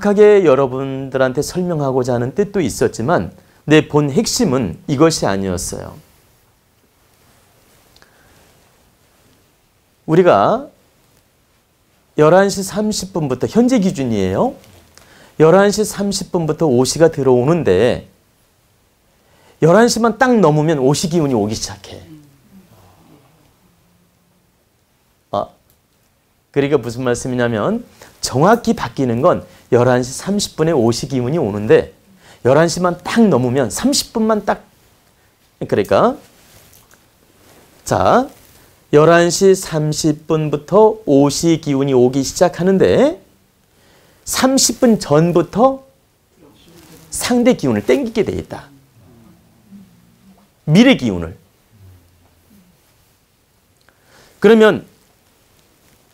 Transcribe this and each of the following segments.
정확하게 여러분들한테 설명하고자 하는 뜻도 있었지만 내 본 핵심은 이것이 아니었어요. 우리가 11시 30분부터 현재 기준이에요. 11시 30분부터 오시가 들어오는데 11시만 딱 넘으면 오시 기운이 오기 시작해. 그러니까 무슨 말씀이냐면 정확히 바뀌는 건 11시 30분에 오시 기운이 오는데 11시만 딱 넘으면 30분만 딱 그러니까 자 11시 30분부터 오시 기운이 오기 시작하는데 30분 전부터 상대 기운을 땡기게 돼 있다. 미래 기운을. 그러면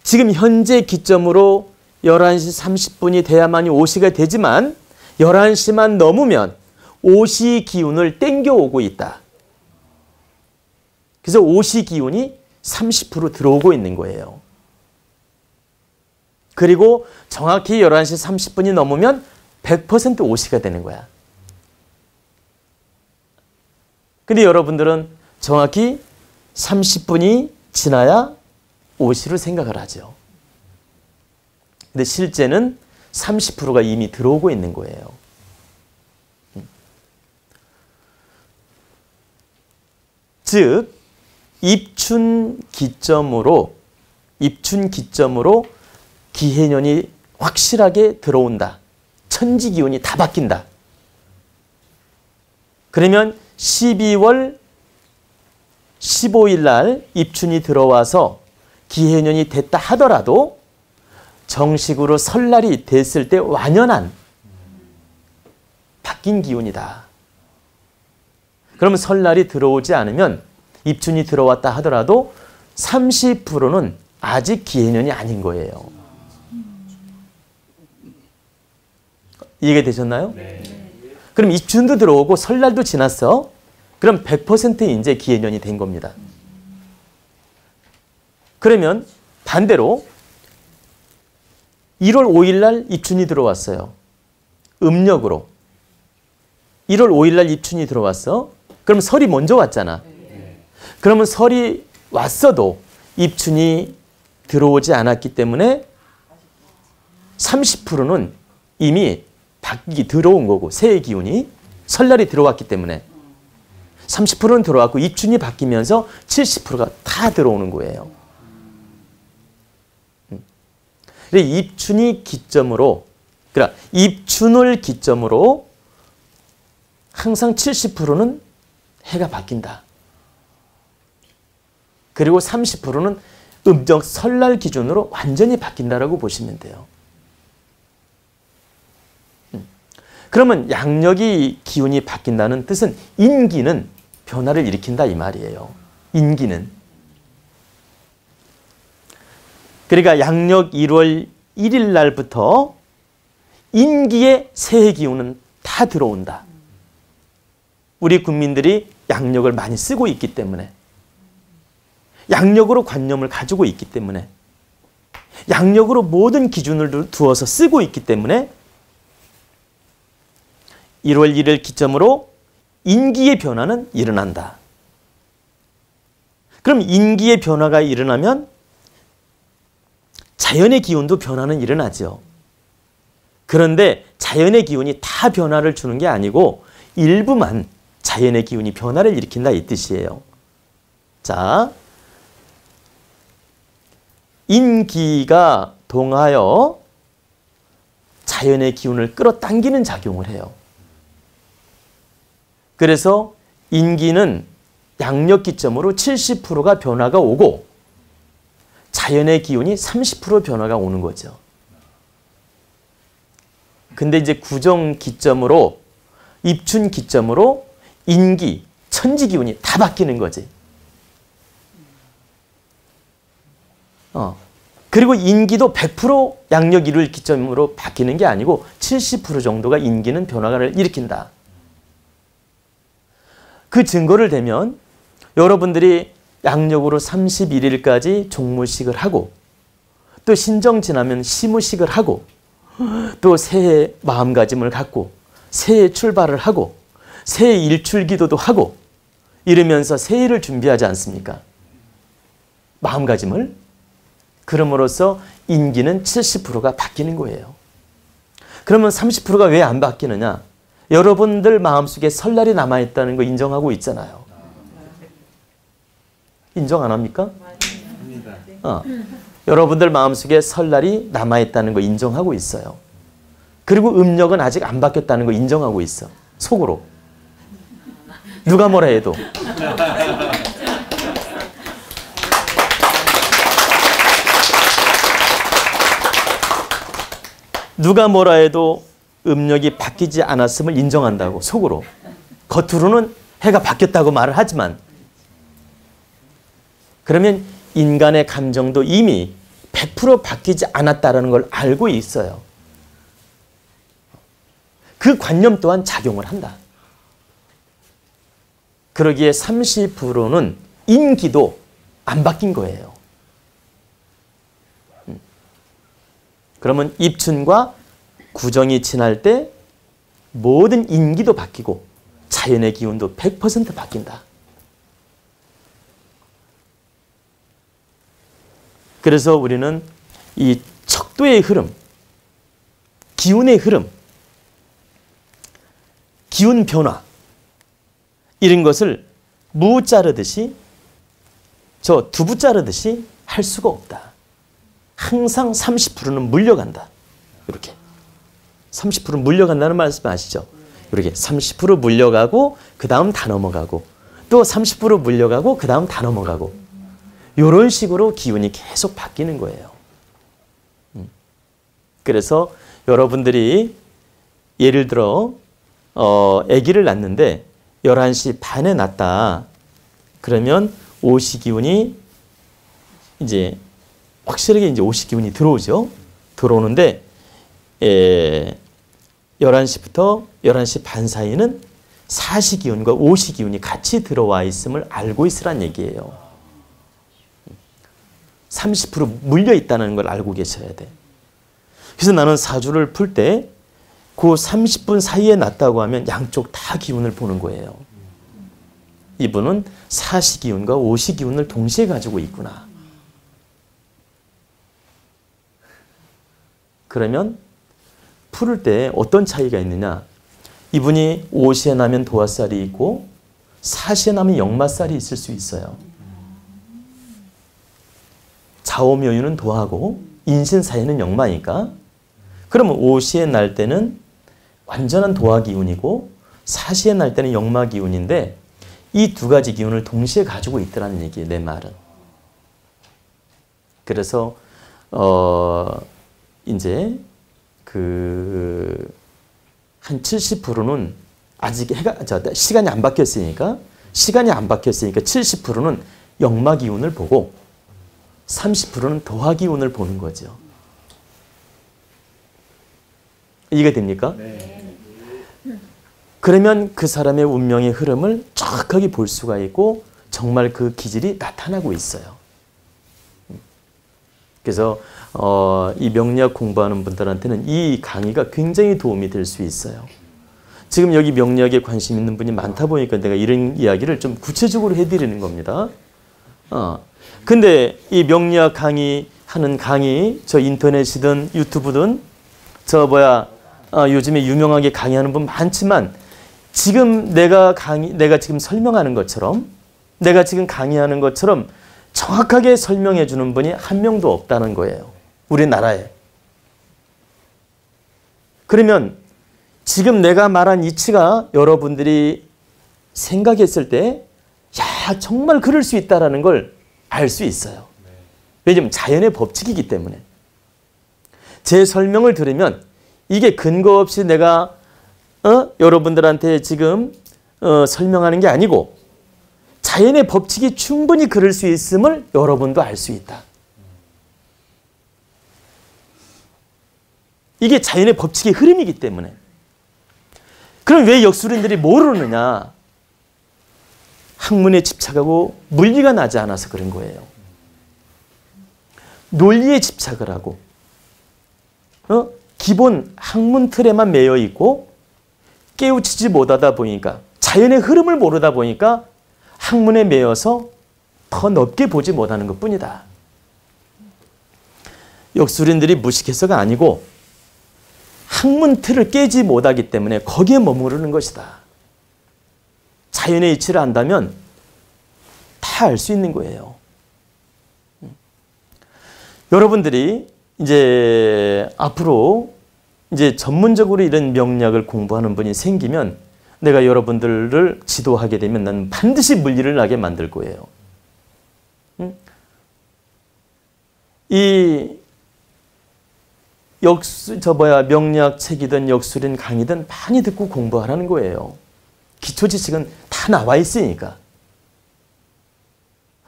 지금 현재 기점으로 11시 30분이 돼야만이 오시가 되지만 11시만 넘으면 오시 기운을 땡겨오고 있다. 그래서 오시 기운이 30% 들어오고 있는 거예요. 그리고 정확히 11시 30분이 넘으면 100% 오시가 되는 거야. 근데 여러분들은 정확히 30분이 지나야 오시로 생각을 하죠. 근데 실제는 30%가 이미 들어오고 있는 거예요. 즉 입춘 기점으로 기해년이 확실하게 들어온다. 천지 기운이 다 바뀐다. 그러면 12월 15일 날 입춘이 들어와서 기해년이 됐다 하더라도 정식으로 설날이 됐을 때 완연한 바뀐 기운이다. 그러면 설날이 들어오지 않으면 입춘이 들어왔다 하더라도 30%는 아직 기해년이 아닌 거예요. 이해가 되셨나요? 네. 그럼 입춘도 들어오고 설날도 지났어. 그럼 100% 이제 기해년이 된 겁니다. 그러면 반대로 1월 5일 날 입춘이 들어왔어요. 음력으로. 1월 5일 날 입춘이 들어왔어. 그럼 설이 먼저 왔잖아. 그러면 설이 왔어도 입춘이 들어오지 않았기 때문에 30%는 이미 바뀌기 들어온 거고 새해 기운이 설날이 들어왔기 때문에 30%는 들어왔고 입춘이 바뀌면서 70%가 다 들어오는 거예요. 입춘이 기점으로 그러니까 입춘을 기점으로 항상 70%는 해가 바뀐다. 그리고 30%는 음력 설날 기준으로 완전히 바뀐다라고 보시면 돼요. 그러면 양력이 기운이 바뀐다는 뜻은 인기는 변화를 일으킨다 이 말이에요. 인기는. 그러니까 양력 1월 1일 날부터 인기의 새해 기운은 다 들어온다. 우리 국민들이 양력을 많이 쓰고 있기 때문에 양력으로 관념을 가지고 있기 때문에 양력으로 모든 기준을 두어서 쓰고 있기 때문에 1월 1일 기점으로 인기의 변화는 일어난다. 그럼 인기의 변화가 일어나면 자연의 기운도 변화는 일어나죠. 그런데 자연의 기운이 다 변화를 주는 게 아니고 일부만 자연의 기운이 변화를 일으킨다 이 뜻이에요. 자, 인기가 동하여 자연의 기운을 끌어당기는 작용을 해요. 그래서 인기는 양력 기점으로 70%가 변화가 오고 자연의 기운이 30% 변화가 오는 거죠. 근데 이제 구정 기점으로 입춘 기점으로 인기, 천지 기운이 다 바뀌는 거지. 그리고 인기도 100% 양력 1일 기점으로 바뀌는 게 아니고 70% 정도가 인기는 변화를 일으킨다. 그 증거를 대면 여러분들이 양력으로 31일까지 종무식을 하고 또 신정 지나면 시무식을 하고 또 새해 마음가짐을 갖고 새해 출발을 하고 새해 일출 기도도 하고 이러면서 새해를 준비하지 않습니까? 마음가짐을. 그럼으로써 인기는 70%가 바뀌는 거예요. 그러면 30%가 왜 안 바뀌느냐? 여러분들 마음속에 설날이 남아있다는 거 인정하고 있잖아요. 인정 안 합니까? 여러분들 마음속에 설날이 남아있다는 거 인정하고 있어요. 그리고 음력은 아직 안 바뀌었다는 거 인정하고 있어. 속으로. 누가 뭐라 해도. 누가 뭐라 해도 음력이 바뀌지 않았음을 인정한다고 속으로. 겉으로는 해가 바뀌었다고 말을 하지만 그러면 인간의 감정도 이미 100% 바뀌지 않았다는 걸 알고 있어요. 그 관념 또한 작용을 한다. 그러기에 30%는 인기도 안 바뀐 거예요. 그러면 입춘과 구정이 지날 때 모든 인기도 바뀌고 자연의 기운도 100% 바뀐다. 그래서 우리는 이 척도의 흐름, 기운의 흐름, 기운 변화 이런 것을 무 자르듯이 저 두부 자르듯이 할 수가 없다. 항상 30%는 물려간다. 이렇게 30% 물려간다는 말씀 아시죠? 이렇게 30% 물려가고 그 다음 다 넘어가고 또 30% 물려가고 그 다음 다 넘어가고 이런 식으로 기운이 계속 바뀌는 거예요. 그래서 여러분들이 예를 들어 아기를 낳는데 11시 반에 낳았다. 그러면 오시기운이 이제 확실하게 이제 오시기운이 들어오죠. 들어오는데 11시부터 11시 반 사이는 사시기운과 오시기운이 같이 들어와 있음을 알고 있으란 얘기예요. 30% 물려 있다는 걸 알고 계셔야 돼. 그래서 나는 사주를 풀 때 그 30분 사이에 났다고 하면 양쪽 다 기운을 보는 거예요. 이분은 사시기운과 오시기운을 동시에 가지고 있구나. 그러면 풀을 때 어떤 차이가 있느냐? 이분이 오시에 나면 도화살이 있고 사시에 나면 역마살이 있을 수 있어요. 자오묘유는 도하고 인신사에는 역마니까 그러면 오시에 날 때는 완전한 도화 기운이고 사시에 날 때는 역마 기운인데 이 두 가지 기운을 동시에 가지고 있더라는 얘기예요. 내 말은. 그래서 이제 한 70%는 아직 시간이 안 바뀌었으니까 70%는 역마 기운을 보고 30%는 도화 기운을 보는 거죠. 이해가 됩니까? 네. 그러면 그 사람의 운명의 흐름을 정확하게 볼 수가 있고 정말 그 기질이 나타나고 있어요. 그래서 이 명리학 공부하는 분들한테는 이 강의가 굉장히 도움이 될 수 있어요. 지금 여기 명리학에 관심 있는 분이 많다 보니까 내가 이런 이야기를 좀 구체적으로 해드리는 겁니다. 근데 이 명리학 하는 강의, 저 인터넷이든 유튜브든 요즘에 유명하게 강의하는 분 많지만 지금 내가 지금 설명하는 것처럼 내가 지금 강의하는 것처럼 정확하게 설명해 주는 분이 한 명도 없다는 거예요. 우리나라에. 그러면 지금 내가 말한 이치가 여러분들이 생각했을 때 야, 정말 그럴 수 있다는 걸 알 수 있어요. 왜냐하면 자연의 법칙이기 때문에. 제 설명을 들으면 이게 근거 없이 내가 여러분들한테 지금 설명하는 게 아니고 자연의 법칙이 충분히 그럴 수 있음을 여러분도 알 수 있다. 이게 자연의 법칙의 흐름이기 때문에. 그럼 왜 역술인들이 모르느냐? 학문에 집착하고 물리가 나지 않아서 그런 거예요. 논리에 집착을 하고 기본 학문 틀에만 매여 있고 깨우치지 못하다 보니까, 자연의 흐름을 모르다 보니까 학문에 매여서 더 넓게 보지 못하는 것뿐이다. 역술인들이 무식해서가 아니고 학문 틀을 깨지 못하기 때문에 거기에 머무르는 것이다. 자연의 이치를 안다면 다 알 수 있는 거예요. 여러분들이 이제 앞으로 이제 전문적으로 이런 명리학을 공부하는 분이 생기면 내가 여러분들을 지도하게 되면 나는 반드시 물리를 나게 만들 거예요. 이 명리학 책이든 역술인 강의든 많이 듣고 공부하라는 거예요. 기초 지식은 다 나와 있으니까.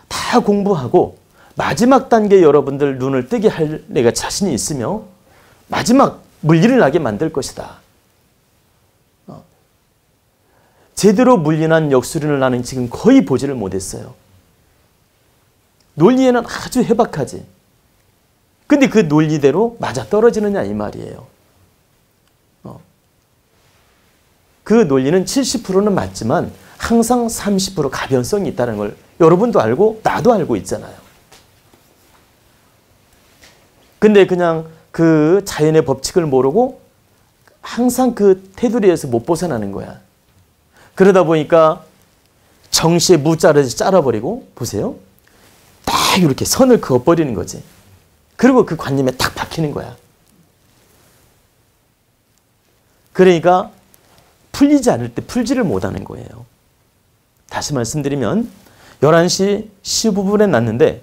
다 공부하고 마지막 단계 여러분들 눈을 뜨게 할 내가 자신이 있으며 마지막 물리를 나게 만들 것이다. 제대로 물리난 역술인을 나는 지금 거의 보지를 못했어요. 논리에는 아주 해박하지. 근데 그 논리대로 맞아떨어지느냐 이 말이에요. 그 논리는 70%는 맞지만 항상 30% 가변성이 있다는 걸 여러분도 알고 나도 알고 있잖아요. 근데 그냥 그 자연의 법칙을 모르고 항상 그 테두리에서 못 벗어나는 거야. 그러다 보니까 정시에 무자를 잘라버리고, 보세요. 딱 이렇게 선을 그어버리는 거지. 그리고 그 관념에 딱 박히는 거야. 그러니까 풀리지 않을 때 풀지를 못하는 거예요. 다시 말씀드리면 11시 15분에 났는데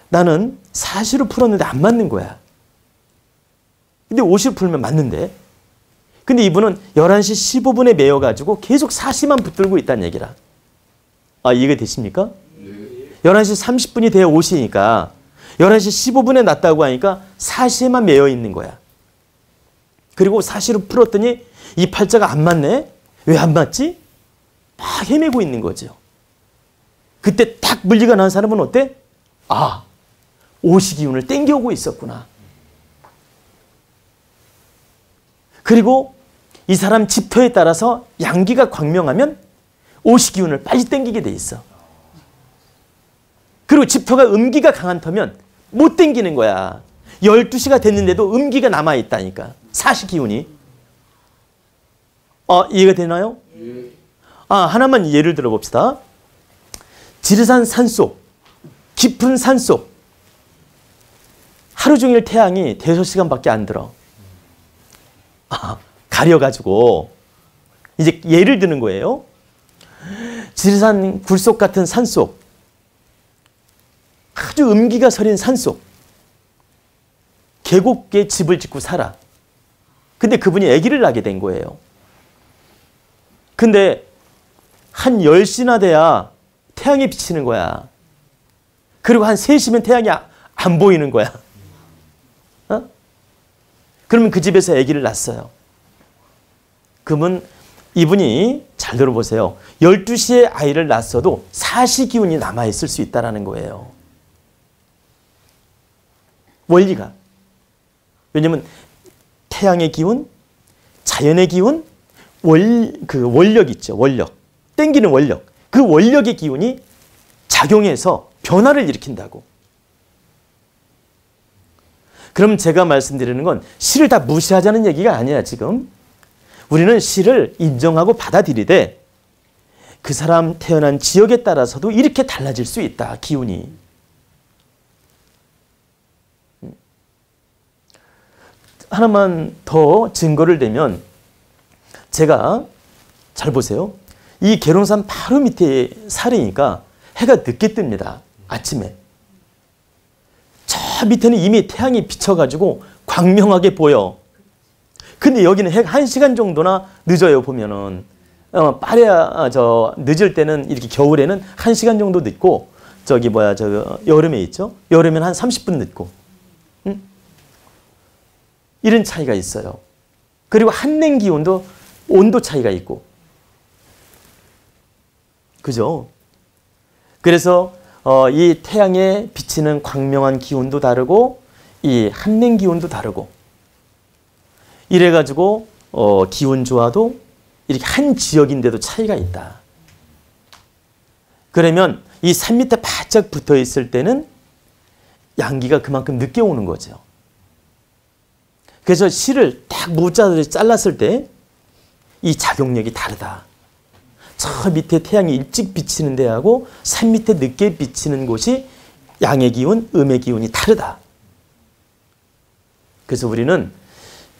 나는 4시로 풀었는데 안 맞는 거야. 근데 50 풀면 맞는데. 근데 이분은 11시 15분에 매여가지고 계속 4시만 붙들고 있다는 얘기라. 아, 이해가 되십니까? 네. 11시 30분이 돼야 5시니까 11시 15분에 났다고 하니까 4시에만 매여 있는 거야. 그리고 4시로 풀었더니 이 팔자가 안 맞네? 왜 안 맞지? 막 헤매고 있는 거죠. 그때 딱 물리가 난 사람은 어때? 아, 오시 기운을 땡겨오고 있었구나. 그리고 이 사람 집터에 따라서 양기가 광명하면 오시 기운을 빨리 땡기게 돼 있어. 그리고 집터가 음기가 강한 터면 못 땡기는 거야. 12시가 됐는데도 음기가 남아있다니까. 사시 기운이. 이해가 되나요? 하나만 예를 들어봅시다. 지리산 산속, 깊은 산속, 하루 종일 태양이 5시간밖에 안 들어. 가려가지고 이제 예를 드는 거예요. 지리산 굴속 같은 산속, 아주 음기가 서린 산속, 계곡에 집을 짓고 살아. 근데 그분이 아기를 낳게 된 거예요. 근데 한 10시나 돼야 태양이 비치는 거야. 그리고 한 3시면 태양이 안 보이는 거야. 그러면 그 집에서 아기를 낳았어요. 그러면 이분이 잘 들어보세요. 12시에 아이를 낳았어도 사시 기운이 남아있을 수 있다는 거예요. 원리가. 왜냐면 태양의 기운, 자연의 기운, 원력 있죠. 원력. 땡기는 원력. 그 원력의 기운이 작용해서 변화를 일으킨다고. 그럼 제가 말씀드리는 건 시를 다 무시하자는 얘기가 아니야, 지금. 우리는 시를 인정하고 받아들이되 그 사람 태어난 지역에 따라서도 이렇게 달라질 수 있다, 기운이. 하나만 더 증거를 대면, 제가 잘 보세요. 이 계룡산 바로 밑에 살이니까 해가 늦게 뜹니다. 아침에. 저 밑에는 이미 태양이 비쳐가지고 광명하게 보여. 근데 여기는 해가 1시간 정도나 늦어요, 보면은. 늦을 때는 이렇게 겨울에는 1시간 정도 늦고, 여름에 있죠? 여름에는 한 30분 늦고. 이런 차이가 있어요. 그리고 한냉 기온도 온도 차이가 있고. 그죠? 그래서 이 태양에 비치는 광명한 기온도 다르고 이 한냉 기온도 다르고 이래가지고 기온 좋아도 이렇게 한 지역인데도 차이가 있다. 그러면 이 산 밑에 바짝 붙어 있을 때는 양기가 그만큼 늦게 오는 거죠. 그래서 실을 딱 모자를 잘랐을 때 이 작용력이 다르다. 저 밑에 태양이 일찍 비치는 데하고 산 밑에 늦게 비치는 곳이 양의 기운, 음의 기운이 다르다. 그래서 우리는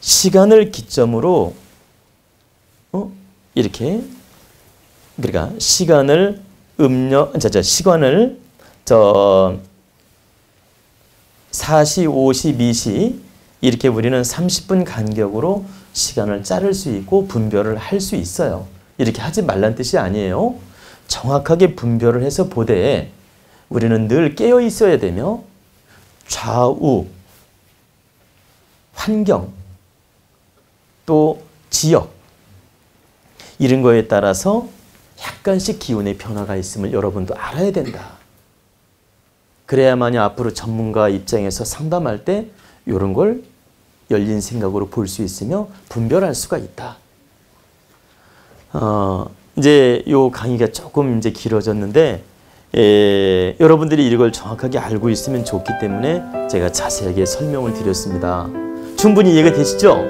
시간을 기점으로 이렇게 그러니까 시간을 시간을 4시, 5시, 2시 이렇게 우리는 30분 간격으로 시간을 자를 수 있고 분별을 할 수 있어요. 이렇게 하지 말란 뜻이 아니에요. 정확하게 분별을 해서 보되 우리는 늘 깨어 있어야 되며 좌우, 환경, 또 지역 이런 거에 따라서 약간씩 기운의 변화가 있음을 여러분도 알아야 된다. 그래야만이 앞으로 전문가 입장에서 상담할 때 이런 걸 열린 생각으로 볼 수 있으며 분별할 수가 있다. 이제 요 강의가 조금 이제 길어졌는데 여러분들이 이걸 정확하게 알고 있으면 좋기 때문에 제가 자세하게 설명을 드렸습니다. 충분히 이해가 되시죠?